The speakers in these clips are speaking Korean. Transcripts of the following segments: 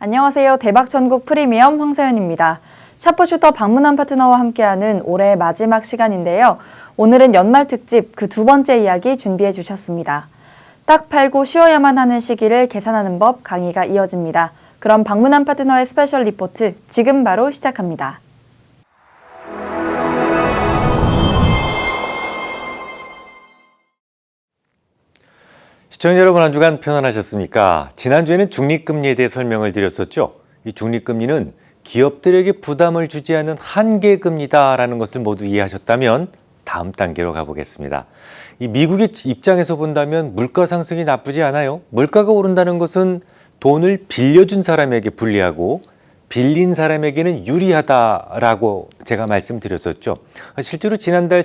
안녕하세요. 대박천국 프리미엄 황서연입니다. 샤프슈터 방문한 파트너와 함께하는 올해 마지막 시간인데요. 오늘은 연말 특집 그 두 번째 이야기 준비해 주셨습니다. 딱 팔고 쉬어야만 하는 시기를 계산하는 법 강의가 이어집니다. 그럼 방문한 파트너의 스페셜 리포트 지금 바로 시작합니다. 시청자 여러분, 한 주간 평안하셨습니까? 지난주에는 중립금리에 대해 설명을 드렸었죠. 이 중립금리는 기업들에게 부담을 주지 않는 한계금리다라는 것을 모두 이해하셨다면 다음 단계로 가보겠습니다. 이 미국의 입장에서 본다면 물가 상승이 나쁘지 않아요. 물가가 오른다는 것은 돈을 빌려준 사람에게 불리하고 빌린 사람에게는 유리하다라고 제가 말씀드렸었죠. 실제로 지난달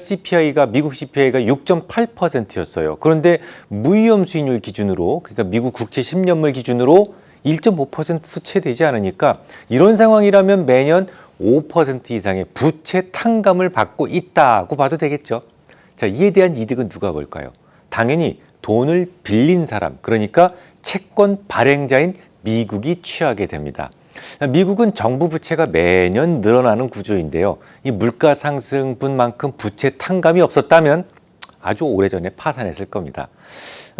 미국 CPI가 6.8%였어요. 그런데 무위험 수익률 기준으로, 그러니까 미국 국채 10년물 기준으로 1.5%도 채 되지 않으니까 이런 상황이라면 매년 5% 이상의 부채 탕감을 받고 있다고 봐도 되겠죠. 자, 이에 대한 이득은 누가 볼까요? 당연히 돈을 빌린 사람, 그러니까 채권 발행자인 미국이 취하게 됩니다. 미국은 정부 부채가 매년 늘어나는 구조인데요. 이 물가 상승분만큼 부채 탕감이 없었다면 아주 오래전에 파산했을 겁니다.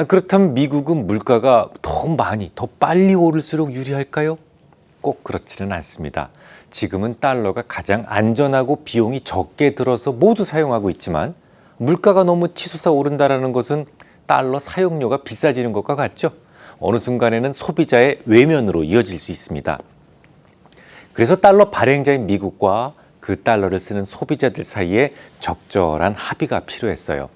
그렇다면 미국은 물가가 더 빨리 오를수록 유리할까요? 꼭 그렇지는 않습니다. 지금은 달러가 가장 안전하고 비용이 적게 들어서 모두 사용하고 있지만 물가가 너무 치솟아 오른다는 것은 달러 사용료가 비싸지는 것과 같죠. 어느 순간에는 소비자의 외면으로 이어질 수 있습니다. 그래서 달러 발행자인 미국과 그 달러를 쓰는 소비자들 사이에 적절한 합의가 필요했어요.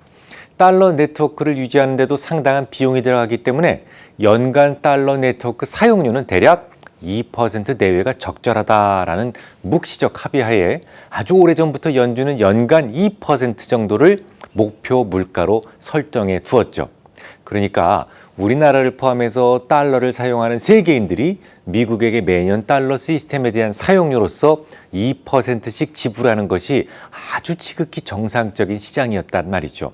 달러 네트워크를 유지하는 데도 상당한 비용이 들어가기 때문에 연간 달러 네트워크 사용료는 대략 2% 내외가 적절하다라는 묵시적 합의하에 아주 오래전부터 연준은 연간 2% 정도를 목표 물가로 설정해 두었죠. 그러니까 우리나라를 포함해서 달러를 사용하는 세계인들이 미국에게 매년 달러 시스템에 대한 사용료로서 2%씩 지불하는 것이 아주 지극히 정상적인 시장이었단 말이죠.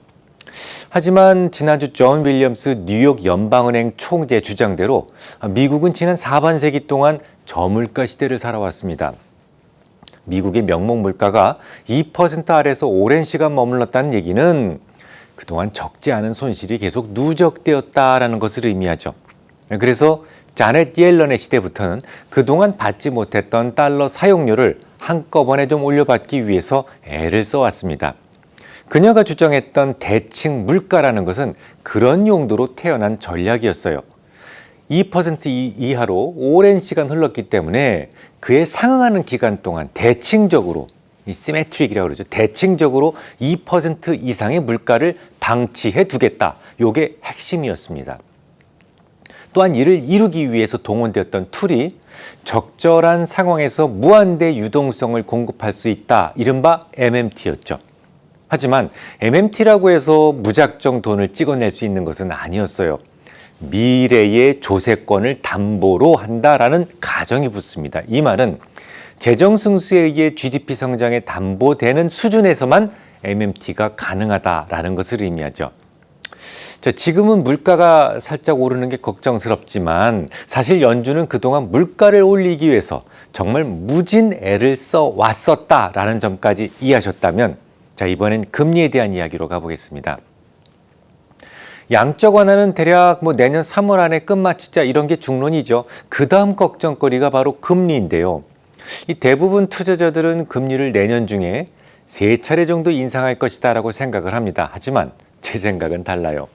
하지만 지난주 존 윌리엄스 뉴욕 연방은행 총재 주장대로 미국은 지난 4반세기 동안 저물가 시대를 살아왔습니다. 미국의 명목 물가가 2% 아래에서 오랜 시간 머물렀다는 얘기는 그동안 적지 않은 손실이 계속 누적되었다라는 것을 의미하죠. 그래서 자넷 옐런의 시대부터는 그동안 받지 못했던 달러 사용료를 한꺼번에 좀 올려받기 위해서 애를 써왔습니다. 그녀가 주장했던 대칭 물가라는 것은 그런 용도로 태어난 전략이었어요. 2% 이하로 오랜 시간 흘렀기 때문에 그에 상응하는 기간 동안 대칭적으로, 이 시메트릭이라고 그러죠. 대칭적으로 2% 이상의 물가를 방치해 두겠다. 이게 핵심이었습니다. 또한 이를 이루기 위해서 동원되었던 툴이 적절한 상황에서 무한대 유동성을 공급할 수 있다. 이른바 MMT였죠. 하지만 MMT라고 해서 무작정 돈을 찍어낼 수 있는 것은 아니었어요. 미래의 조세권을 담보로 한다라는 가정이 붙습니다. 이 말은 재정 승수에 의해 GDP 성장에 담보되는 수준에서만 MMT가 가능하다라는 것을 의미하죠. 지금은 물가가 살짝 오르는 게 걱정스럽지만 사실 연준은 그동안 물가를 올리기 위해서 정말 무진 애를 써왔었다라는 점까지 이해하셨다면 이번엔 금리에 대한 이야기로 가보겠습니다. 양적 완화는 대략 내년 3월 안에 끝마치자 이런 게 중론이죠. 그 다음 걱정거리가 바로 금리인데요. 이 대부분 투자자들은 금리를 내년 중에 3차례 정도 인상할 것이다 라고 생각을 합니다. 하지만 제 생각은 달라요.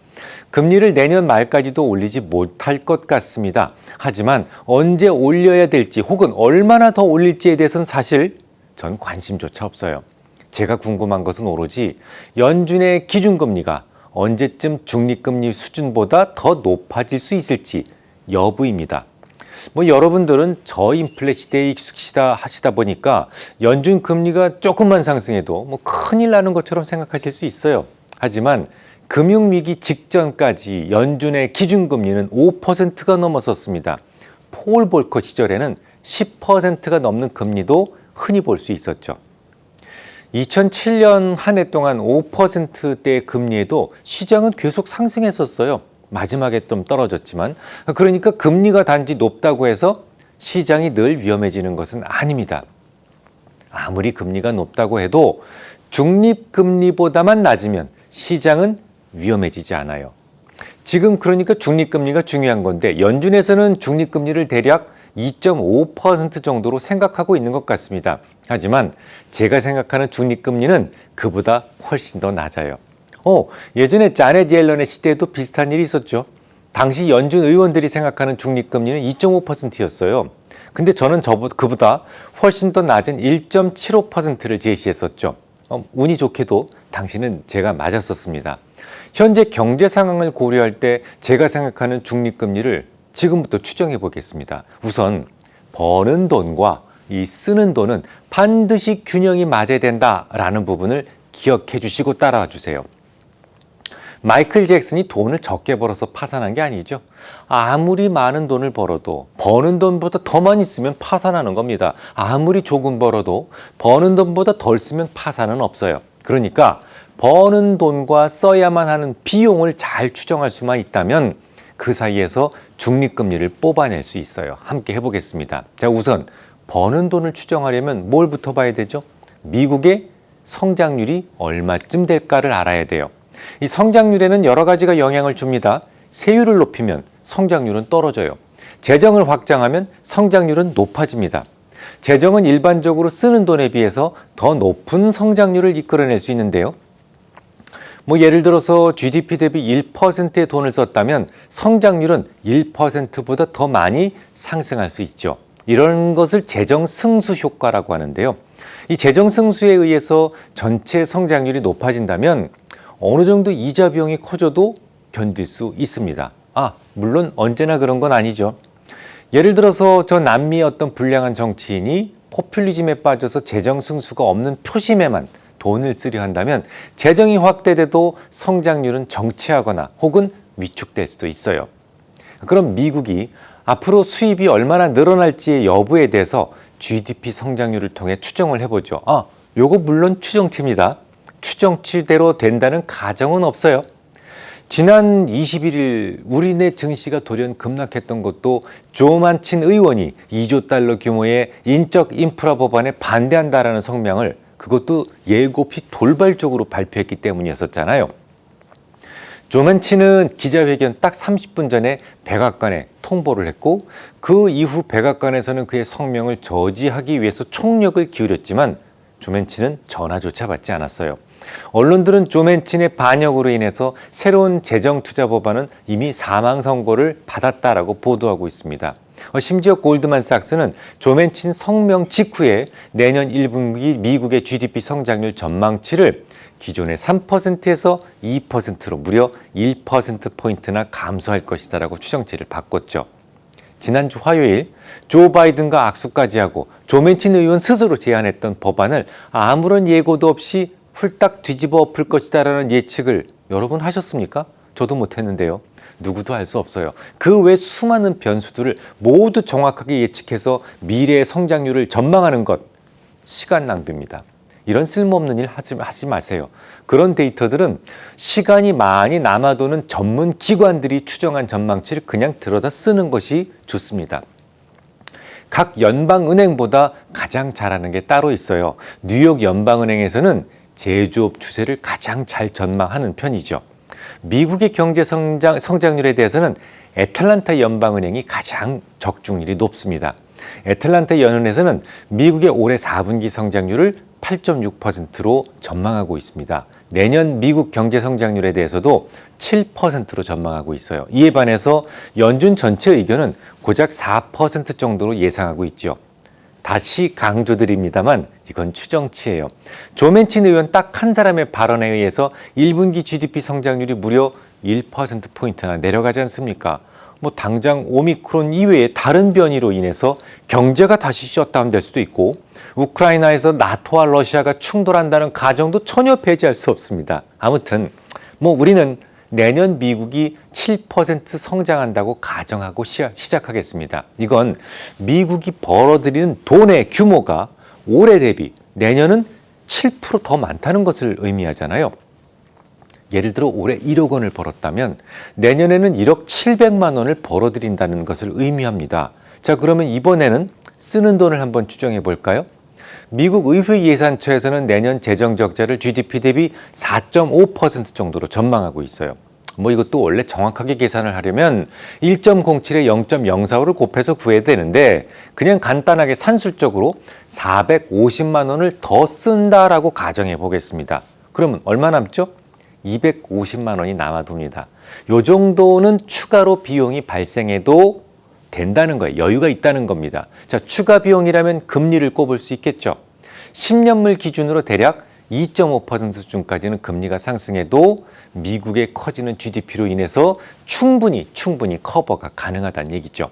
금리를 내년 말까지도 올리지 못할 것 같습니다. 하지만 언제 올려야 될지 혹은 얼마나 더 올릴지에 대해서는 사실 전 관심조차 없어요. 제가 궁금한 것은 오로지 연준의 기준금리가 언제쯤 중립금리 수준보다 더 높아질 수 있을지 여부입니다. 여러분들은 저인플레 시대에 익숙하시다 하시다 보니까 연준 금리가 조금만 상승해도 큰일 나는 것처럼 생각하실 수 있어요. 하지만 금융위기 직전까지 연준의 기준금리는 5%가 넘었었습니다. 폴 볼커 시절에는 10%가 넘는 금리도 흔히 볼 수 있었죠. 2007년 한 해 동안 5%대의 금리에도 시장은 계속 상승했었어요. 마지막에 좀 떨어졌지만, 그러니까 금리가 단지 높다고 해서 시장이 늘 위험해지는 것은 아닙니다. 아무리 금리가 높다고 해도 중립금리보다만 낮으면 시장은 위험해지지 않아요. 지금 그러니까 중립금리가 중요한 건데 연준에서는 중립금리를 대략 2.5% 정도로 생각하고 있는 것 같습니다. 하지만 제가 생각하는 중립금리는 그보다 훨씬 더 낮아요. 예전에 자넷 옐런의 시대에도 비슷한 일이 있었죠. 당시 연준 의원들이 생각하는 중립금리는 2.5%였어요. 근데 저는 그보다 훨씬 더 낮은 1.75%를 제시했었죠. 운이 좋게도 당시는 제가 맞았었습니다. 현재 경제 상황을 고려할 때 제가 생각하는 중립금리를 지금부터 추정해 보겠습니다. 우선 버는 돈과 이 쓰는 돈은 반드시 균형이 맞아야 된다라는 부분을 기억해 주시고 따라와 주세요. 마이클 잭슨이 돈을 적게 벌어서 파산한 게 아니죠. 아무리 많은 돈을 벌어도 버는 돈보다 더 많이 쓰면 파산하는 겁니다. 아무리 조금 벌어도 버는 돈보다 덜 쓰면 파산은 없어요. 그러니까 버는 돈과 써야만 하는 비용을 잘 추정할 수만 있다면 그 사이에서 중립금리를 뽑아낼 수 있어요. 함께 해보겠습니다. 자, 우선 버는 돈을 추정하려면 뭘부터 봐야 되죠? 미국의 성장률이 얼마쯤 될까를 알아야 돼요. 이 성장률에는 여러 가지가 영향을 줍니다. 세율을 높이면 성장률은 떨어져요. 재정을 확장하면 성장률은 높아집니다. 재정은 일반적으로 쓰는 돈에 비해서 더 높은 성장률을 이끌어낼 수 있는데요. 예를 들어서 GDP 대비 1%의 돈을 썼다면 성장률은 1%보다 더 많이 상승할 수 있죠. 이런 것을 재정 승수 효과라고 하는데요. 이 재정 승수에 의해서 전체 성장률이 높아진다면 어느 정도 이자 비용이 커져도 견딜 수 있습니다. 물론 언제나 그런 건 아니죠. 예를 들어서 저 남미의 어떤 불량한 정치인이 포퓰리즘에 빠져서 재정 승수가 없는 표심에만 돈을 쓰려 한다면 재정이 확대돼도 성장률은 정체하거나 혹은 위축될 수도 있어요. 그럼 미국이 앞으로 수입이 얼마나 늘어날지의 여부에 대해서 GDP 성장률을 통해 추정을 해보죠. 요거 물론 추정치입니다. 추정치대로 된다는 가정은 없어요. 지난 21일 우리네 증시가 돌연 급락했던 것도 조 만친 의원이 2조 달러 규모의 인적 인프라 법안에 반대한다라는 성명을 그것도 예고 없이 돌발적으로 발표했기 때문이었잖아요. 조 만친은 기자회견 딱 30분 전에 백악관에 통보를 했고 그 이후 백악관에서는 그의 성명을 저지하기 위해서 총력을 기울였지만 조 만친은 전화조차 받지 않았어요. 언론들은 조 만친의 반역으로 인해서 새로운 재정투자 법안은 이미 사망 선고를 받았다라고 보도하고 있습니다. 심지어 골드만삭스는 조 만친 성명 직후에 내년 1분기 미국의 GDP 성장률 전망치를 기존의 3%에서 2%로 무려 1%포인트나 감소할 것이다라고 추정치를 바꿨죠. 지난주 화요일 조 바이든과 악수까지 하고 조 만친 의원 스스로 제안했던 법안을 아무런 예고도 없이 훌딱 뒤집어 엎을 것이다라는 예측을 여러분 하셨습니까? 저도 못했는데요. 누구도 알 수 없어요. 그 외 수많은 변수들을 모두 정확하게 예측해서 미래의 성장률을 전망하는 것, 시간 낭비입니다. 이런 쓸모없는 일 하지 마세요. 그런 데이터들은 시간이 많이 남아도는 전문 기관들이 추정한 전망치를 그냥 들여다 쓰는 것이 좋습니다. 각 연방은행보다 가장 잘하는 게 따로 있어요. 뉴욕 연방은행에서는 제조업 추세를 가장 잘 전망하는 편이죠. 미국의 경제 성장률에 대해서는 애틀랜타 연방은행이 가장 적중률이 높습니다. 애틀랜타 연은에서는 미국의 올해 4분기 성장률을 8.6%로 전망하고 있습니다. 내년 미국 경제 성장률에 대해서도 7%로 전망하고 있어요. 이에 반해서 연준 전체 의견은 고작 4% 정도로 예상하고 있죠. 다시 강조드립니다만 이건 추정치예요. 조 만친 의원 딱 한 사람의 발언에 의해서 1분기 GDP 성장률이 무려 1%포인트나 내려가지 않습니까? 당장 오미크론 이외의 다른 변이로 인해서 경제가 다시 셧다운될 수도 있고 우크라이나에서 나토와 러시아가 충돌한다는 가정도 전혀 배제할 수 없습니다. 아무튼 우리는 내년 미국이 7% 성장한다고 가정하고 시작하겠습니다. 이건 미국이 벌어들이는 돈의 규모가 올해 대비 내년은 7% 더 많다는 것을 의미하잖아요. 예를 들어 올해 1억 원을 벌었다면 내년에는 1억 700만 원을 벌어들인다는 것을 의미합니다. 자, 그러면 이번에는 쓰는 돈을 한번 추정해 볼까요? 미국 의회 예산처에서는 내년 재정 적자를 GDP 대비 4.5% 정도로 전망하고 있어요. 이것도 원래 정확하게 계산을 하려면 1.07에 0.045를 곱해서 구해야 되는데 그냥 간단하게 산술적으로 450만 원을 더 쓴다라고 가정해 보겠습니다. 그러면 얼마 남죠? 250만 원이 남아돕니다. 이 정도는 추가로 비용이 발생해도 된다는 거예요. 여유가 있다는 겁니다. 자, 추가 비용이라면 금리를 꼽을 수 있겠죠. 10년물 기준으로 대략 2.5% 수준까지는 금리가 상승해도 미국의 커지는 GDP로 인해서 충분히 커버가 가능하다는 얘기죠.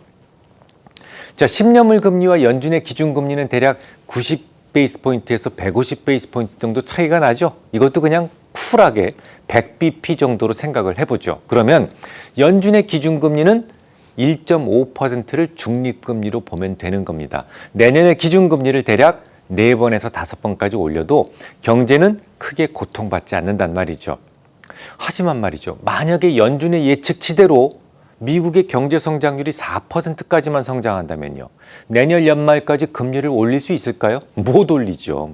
자, 10년물 금리와 연준의 기준금리는 대략 90베이스포인트에서 150베이스포인트 정도 차이가 나죠. 이것도 그냥 쿨하게 100bp 정도로 생각을 해보죠. 그러면 연준의 기준금리는 1.5%를 중립금리로 보면 되는 겁니다. 내년의 기준금리를 대략 4번에서 5번까지 올려도 경제는 크게 고통받지 않는단 말이죠. 하지만 말이죠. 만약에 연준의 예측치대로 미국의 경제 성장률이 4%까지만 성장한다면요. 내년 연말까지 금리를 올릴 수 있을까요? 못 올리죠.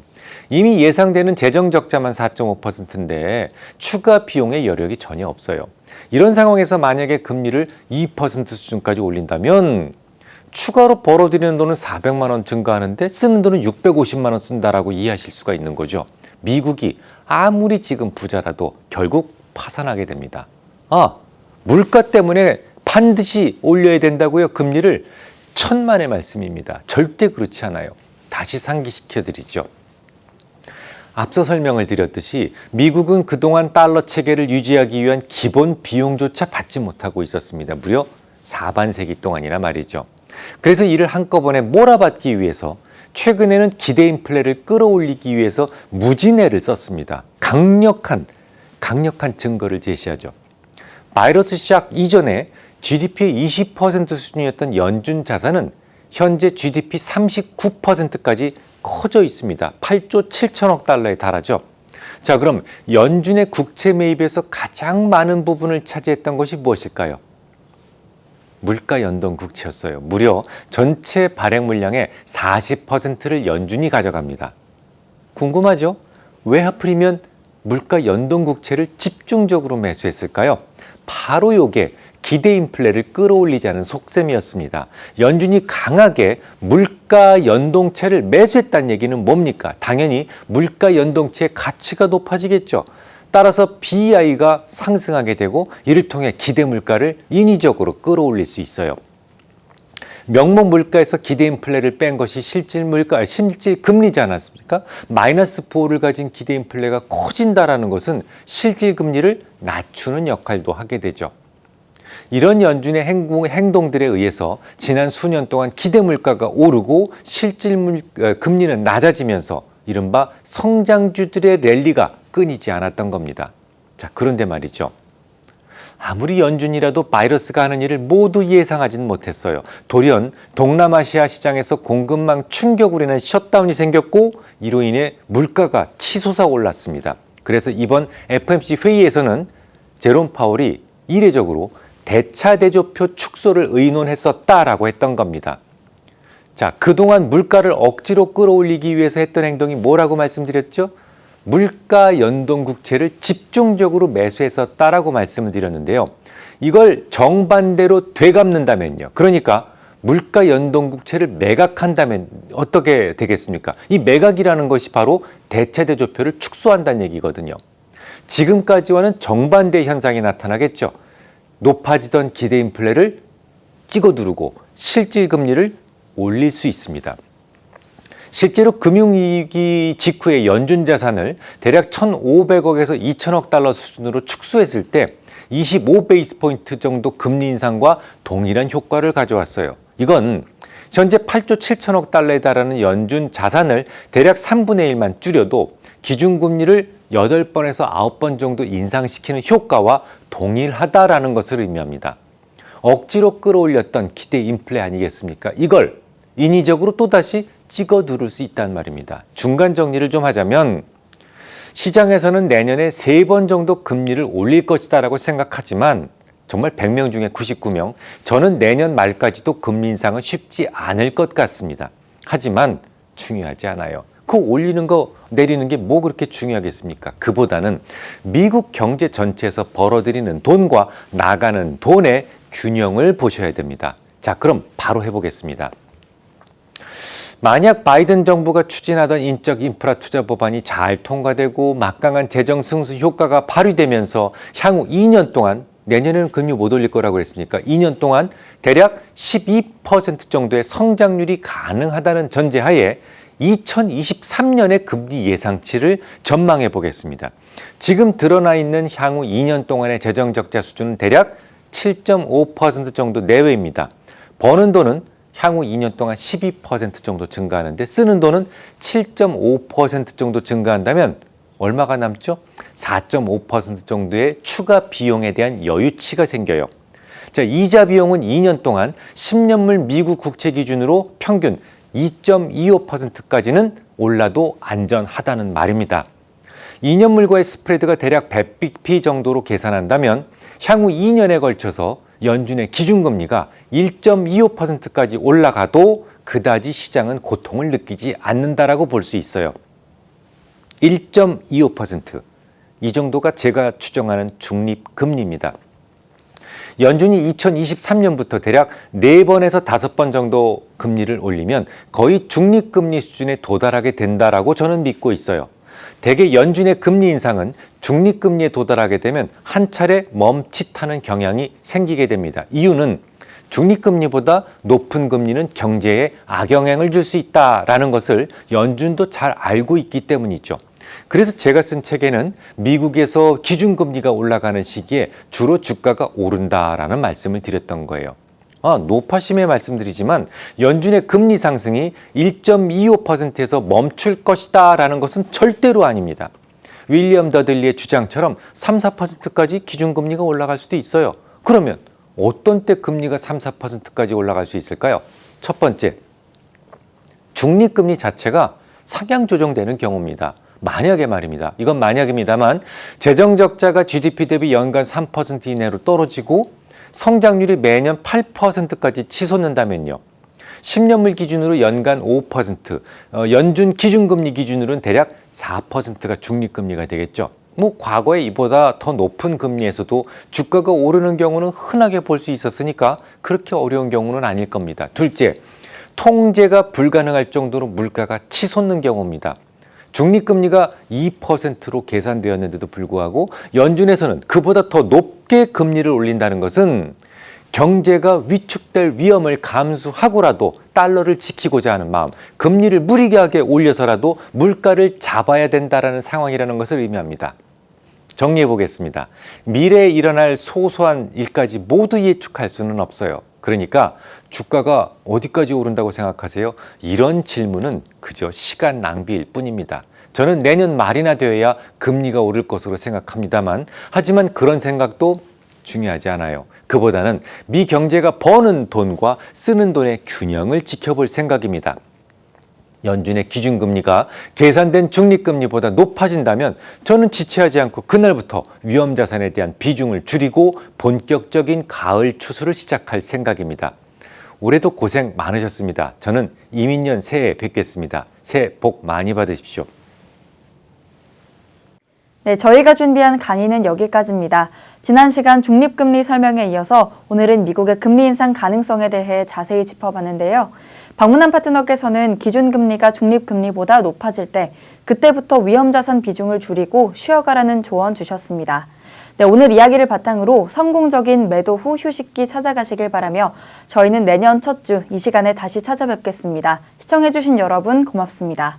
이미 예상되는 재정 적자만 4.5%인데 추가 비용의 여력이 전혀 없어요. 이런 상황에서 만약에 금리를 2% 수준까지 올린다면 추가로 벌어들이는 돈은 400만 원 증가하는데 쓰는 돈은 650만 원 쓴다라고 이해하실 수가 있는 거죠. 미국이 아무리 지금 부자라도 결국 파산하게 됩니다. 물가 때문에 반드시 올려야 된다고요? 금리를 천만의 말씀입니다. 절대 그렇지 않아요. 다시 상기시켜드리죠. 앞서 설명을 드렸듯이 미국은 그동안 달러 체계를 유지하기 위한 기본 비용조차 받지 못하고 있었습니다. 무려 4반세기 동안이나 말이죠. 그래서 이를 한꺼번에 몰아받기 위해서 최근에는 기대 인플레를 끌어올리기 위해서 무진해를 썼습니다. 강력한 증거를 제시하죠. 바이러스 시작 이전에 GDP의 20% 수준이었던 연준 자산은 현재 GDP 39%까지 커져 있습니다. 8조 7천억 달러에 달하죠. 자, 그럼 연준의 국채 매입에서 가장 많은 부분을 차지했던 것이 무엇일까요? 물가 연동 국채였어요. 무려 전체 발행 물량의 40%를 연준이 가져갑니다. 궁금하죠? 왜 하필이면 물가 연동 국채를 집중적으로 매수했을까요? 바로 이게 기대 인플레를 끌어올리자는 속셈이었습니다. 연준이 강하게 물가 연동채를 매수했다는 얘기는 뭡니까? 당연히 물가 연동채의 가치가 높아지겠죠. 따라서 BI가 상승하게 되고 이를 통해 기대 물가를 인위적으로 끌어올릴 수 있어요. 명목 물가에서 기대 인플레를 뺀 것이 실질 금리지 않았습니까? 마이너스 보호를 가진 기대 인플레가 커진다라는 것은 실질 금리를 낮추는 역할도 하게 되죠. 이런 연준의 행동들에 의해서 지난 수년 동안 기대 물가가 오르고 실질 금리는 낮아지면서 이른바 성장주들의 랠리가 끊이지 않았던 겁니다. 자, 그런데 말이죠. 아무리 연준이라도 바이러스가 하는 일을 모두 예상하지는 못했어요. 돌연 동남아시아 시장에서 공급망 충격으로 인한 셧다운이 생겼고 이로 인해 물가가 치솟아 올랐습니다. 그래서 이번 FOMC 회의에서는 제롬 파월이 이례적으로 대차대조표 축소를 의논했었다라고 했던 겁니다. 자, 그동안 물가를 억지로 끌어올리기 위해서 했던 행동이 뭐라고 말씀드렸죠? 물가 연동 국채를 집중적으로 매수했었다라고 말씀을 드렸는데요. 이걸 정반대로 되갚는다면요. 그러니까 물가 연동 국채를 매각한다면 어떻게 되겠습니까? 이 매각이라는 것이 바로 대차대조표를 축소한다는 얘기거든요. 지금까지와는 정반대의 현상이 나타나겠죠. 높아지던 기대 인플레를 찍어 누르고 실질 금리를 올릴 수 있습니다. 실제로 금융위기 직후의 연준 자산을 대략 1,500억에서 2,000억 달러 수준으로 축소했을 때 25베이스 포인트 정도 금리 인상과 동일한 효과를 가져왔어요. 이건 현재 8조 7천억 달러에 달하는 연준 자산을 대략 3분의 1만 줄여도 기준금리를 8번에서 9번 정도 인상시키는 효과와 동일하다라는 것을 의미합니다. 억지로 끌어올렸던 기대 인플레 아니겠습니까? 이걸 인위적으로 또다시 찍어 누를 수 있단 말입니다. 중간 정리를 좀 하자면 시장에서는 내년에 3번 정도 금리를 올릴 것이다 라고 생각하지만 정말 100명 중에 99명, 저는 내년 말까지도 금리 인상은 쉽지 않을 것 같습니다. 하지만 중요하지 않아요. 그 올리는 거 내리는 게 뭐 그렇게 중요하겠습니까? 그보다는 미국 경제 전체에서 벌어들이는 돈과 나가는 돈의 균형을 보셔야 됩니다. 자, 그럼 바로 해보겠습니다. 만약 바이든 정부가 추진하던 인적 인프라 투자 법안이 잘 통과되고 막강한 재정 승수 효과가 발휘되면서 향후 2년 동안, 내년에는 금리 못 올릴 거라고 그랬으니까 2년 동안 대략 12% 정도의 성장률이 가능하다는 전제하에 2023년의 금리 예상치를 전망해 보겠습니다. 지금 드러나 있는 향후 2년 동안의 재정 적자 수준은 대략 7.5% 정도 내외입니다. 버는 돈은 향후 2년 동안 12% 정도 증가하는데 쓰는 돈은 7.5% 정도 증가한다면 얼마가 남죠? 4.5% 정도의 추가 비용에 대한 여유치가 생겨요. 자, 이자 비용은 2년 동안 10년물 미국 국채 기준으로 평균 2.25%까지는 올라도 안전하다는 말입니다. 2년물과의 스프레드가 대략 100bp 정도로 계산한다면 향후 2년에 걸쳐서 연준의 기준금리가 1.25%까지 올라가도 그다지 시장은 고통을 느끼지 않는다라고 볼 수 있어요. 1.25%. 이 정도가 제가 추정하는 중립금리입니다. 연준이 2023년부터 대략 4번에서 5번 정도 금리를 올리면 거의 중립금리 수준에 도달하게 된다라고 저는 믿고 있어요. 대개 연준의 금리 인상은 중립금리에 도달하게 되면 한 차례 멈칫하는 경향이 생기게 됩니다. 이유는 중립금리보다 높은 금리는 경제에 악영향을 줄 수 있다라는 것을 연준도 잘 알고 있기 때문이죠. 그래서 제가 쓴 책에는 미국에서 기준금리가 올라가는 시기에 주로 주가가 오른다라는 말씀을 드렸던 거예요. 노파심에 말씀드리지만 연준의 금리 상승이 1.25%에서 멈출 것이다 라는 것은 절대로 아닙니다. 윌리엄 더들리의 주장처럼 3, 4%까지 기준금리가 올라갈 수도 있어요. 그러면 어떤 때 금리가 3, 4%까지 올라갈 수 있을까요? 첫 번째, 중립금리 자체가 상향 조정되는 경우입니다. 만약에 말입니다. 이건 만약입니다만 재정적자가 GDP 대비 연간 3% 이내로 떨어지고 성장률이 매년 8%까지 치솟는다면요. 10년물 기준으로 연간 5%, 연준 기준금리 기준으로는 대략 4%가 중립금리가 되겠죠. 과거에 이보다 더 높은 금리에서도 주가가 오르는 경우는 흔하게 볼 수 있었으니까 그렇게 어려운 경우는 아닐 겁니다. 둘째, 통제가 불가능할 정도로 물가가 치솟는 경우입니다. 중립금리가 2%로 계산되었는데도 불구하고 연준에서는 그보다 더 높게 금리를 올린다는 것은 경제가 위축될 위험을 감수하고라도 달러를 지키고자 하는 마음, 금리를 무리하게 올려서라도 물가를 잡아야 된다는 상황이라는 것을 의미합니다. 정리해 보겠습니다. 미래에 일어날 소소한 일까지 모두 예측할 수는 없어요. 그러니까 주가가 어디까지 오른다고 생각하세요? 이런 질문은 그저 시간 낭비일 뿐입니다. 저는 내년 말이나 되어야 금리가 오를 것으로 생각합니다만, 하지만 그런 생각도 중요하지 않아요. 그보다는 미 경제가 버는 돈과 쓰는 돈의 균형을 지켜볼 생각입니다. 연준의 기준금리가 계산된 중립금리보다 높아진다면 저는 지체하지 않고 그날부터 위험자산에 대한 비중을 줄이고 본격적인 가을 추수를 시작할 생각입니다. 올해도 고생 많으셨습니다. 저는 이민년 새해 뵙겠습니다. 새해 복 많이 받으십시오. 네, 저희가 준비한 강의는 여기까지입니다. 지난 시간 중립금리 설명에 이어서 오늘은 미국의 금리 인상 가능성에 대해 자세히 짚어봤는데요. 방문한 파트너께서는 기준금리가 중립금리보다 높아질 때 그때부터 위험자산 비중을 줄이고 쉬어가라는 조언 주셨습니다. 네, 오늘 이야기를 바탕으로 성공적인 매도 후 휴식기 찾아가시길 바라며 저희는 내년 첫 주 이 시간에 다시 찾아뵙겠습니다. 시청해주신 여러분 고맙습니다.